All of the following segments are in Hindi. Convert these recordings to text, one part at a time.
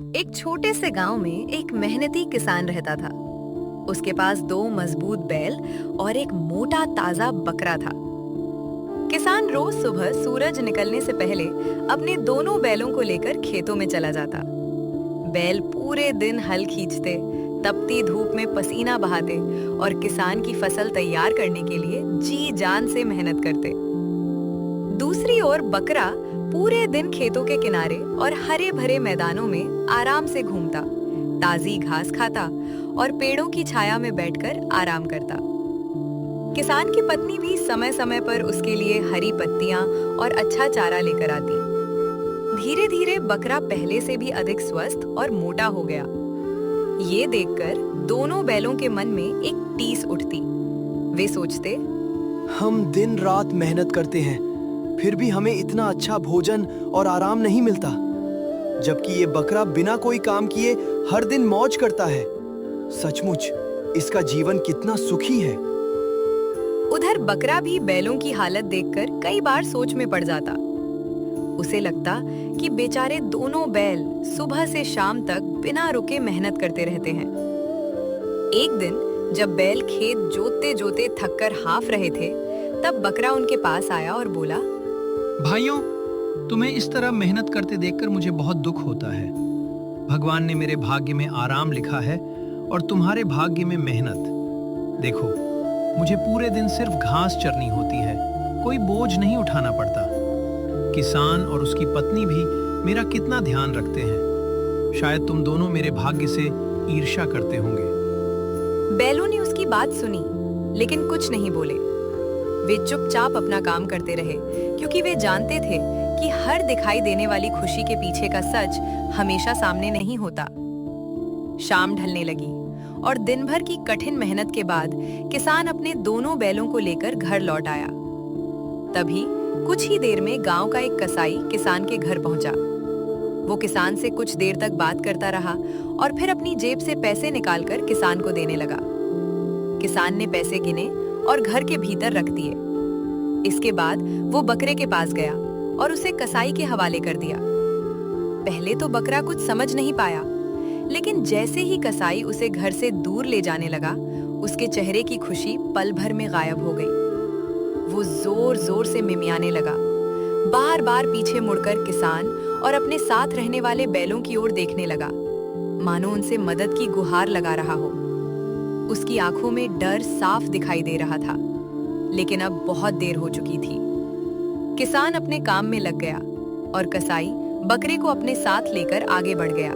एक छोटे से गांव में एक मेहनती किसान रहता था। उसके पास दो मजबूत बैल और एक मोटा ताजा बकरा था। किसान रोज सुबह सूरज निकलने से पहले अपने दोनों बैलों को लेकर खेतों में चला जाता। बैल पूरे दिन हल खींचते, तपती धूप में पसीना बहाते और किसान की फसल तैयार करने के लिए जी जान से मेहनत करते। दूसरी ओर बकरा पूरे दिन खेतों के किनारे और हरे भरे मैदानों में आराम से घूमता, ताजी घास खाता और पेड़ों की छाया में बैठकर आराम करता। किसान की पत्नी भी समय समय पर उसके लिए हरी पत्तियां और अच्छा चारा लेकर आती। धीरे धीरे बकरा पहले से भी अधिक स्वस्थ और मोटा हो गया। ये देखकर दोनों बैलों के मन में एक टीस उठती। वे सोचते, हम दिन रात मेहनत करते हैं, फिर भी हमें इतना अच्छा भोजन और आराम नहीं मिलता, जबकि ये बकरा बिना कोई काम किए हर दिन मौज करता है। सचमुच इसका जीवन कितना सुखी है। उधर बकरा भी बैलों की हालत देखकर कई बार सोच में पड़ जाता। उसे लगता कि बेचारे दोनों बैल सुबह से शाम तक बिना रुके मेहनत करते रहते हैं। एक दिन जब बैल खेत जोतते जोते थककर हाफ रहे थे, तब बकरा उनके पास आया और बोला, भाइयों, तुम्हें इस तरह मेहनत करते देखकर मुझे बहुत दुख होता है। भगवान ने मेरे भाग्य में आराम लिखा है और तुम्हारे भाग्य में मेहनत। देखो, मुझे पूरे दिन सिर्फ घास चरनी होती है, कोई बोझ नहीं उठाना पड़ता। किसान और उसकी पत्नी भी मेरा कितना ध्यान रखते हैं। शायद तुम दोनों मेरे भाग्य से ईर्ष्या करते होंगे। बैलों ने उसकी बात सुनी, लेकिन कुछ नहीं बोले। वे चुपचाप अपना काम करते रहे, क्योंकि वे जानते थे कि हर दिखाई देने वाली खुशी के पीछे का सच हमेशा सामने नहीं होता। शाम ढलने लगी और दिन भर की कठिन मेहनत के बाद किसान अपने दोनों बैलों को लेकर घर लौट आया। तभी कुछ ही देर में गांव का एक कसाई किसान के घर पहुंचा। वो किसान से कुछ देर तक बात करता रहा और फिर अपनी जेब से पैसे निकालकर किसान को देने लगा। किसान ने पैसे गिने और घर के भीतर रख दिए। इसके बाद वो बकरे के पास गया और उसे कसाई के हवाले कर दिया। पहले तो बकरा कुछ समझ नहीं पाया, लेकिन जैसे ही कसाई उसे घर से दूर ले जाने लगा, उसके चेहरे की खुशी पल भर में गायब हो गई। वो जोर जोर से मिमियाने लगा, बार बार पीछे मुड़कर किसान और अपने साथ रहने वाले बैलों की ओर देखने लगा, मानो उनसे मदद की गुहार लगा रहा हो। उसकी आंखों में डर साफ दिखाई दे रहा था, लेकिन अब बहुत देर हो चुकी थी। किसान अपने काम में लग गया और कसाई बकरे को अपने साथ लेकर आगे बढ़ गया।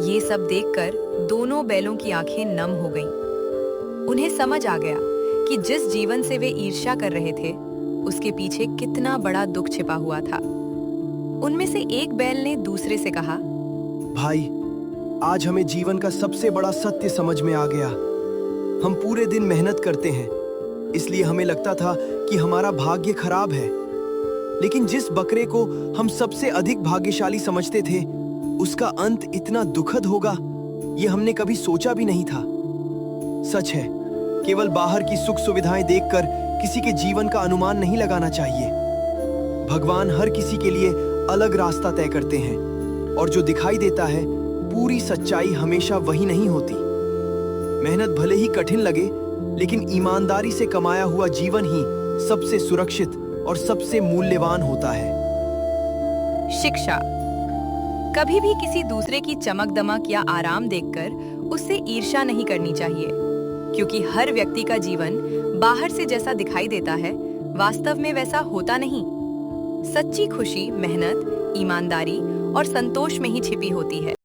ये सब देखकर दोनों बैलों की आंखें नम हो गईं। उन्हें समझ आ गया कि जिस जीवन से वे ईर्ष्या कर रहे थे, उसके पीछे कितना बड़ा दुख छिपा हुआ था। उनमें से एक बैल ने दूसरे से कहा, भाई, आज हमें जीवन का सबसे बड़ा सत्य समझ में आ गया। हम पूरे दिन मेहनत करते हैं, इसलिए हमें लगता था कि हमारा भाग्य खराब है। लेकिन जिस बकरे को हम सबसे अधिक भाग्यशाली समझते थे, उसका अंत इतना दुखद होगा, ये हमने कभी सोचा भी नहीं था। सच है, केवल बाहर की सुख सुविधाएं देखकर किसी के जीवन का अनुमान नहीं लगाना चाहिए। भगवान हर किसी के लिए अलग रास्ता तय करते हैं, और जो दिखाई देता है, पूरी सच्चाई हमेशा वही नहीं होती। मेहनत भले ही कठिन लगे, लेकिन ईमानदारी से कमाया हुआ जीवन ही सबसे सुरक्षित और सबसे मूल्यवान होता है। शिक्षा। कभी भी किसी दूसरे की चमक दमक या आराम देखकर उससे ईर्ष्या नहीं करनी चाहिए, क्योंकि हर व्यक्ति का जीवन बाहर से जैसा दिखाई देता है, वास्तव में वैसा होता नहीं। सच्ची खुशी मेहनत, ईमानदारी और संतोष में ही छिपी होती है।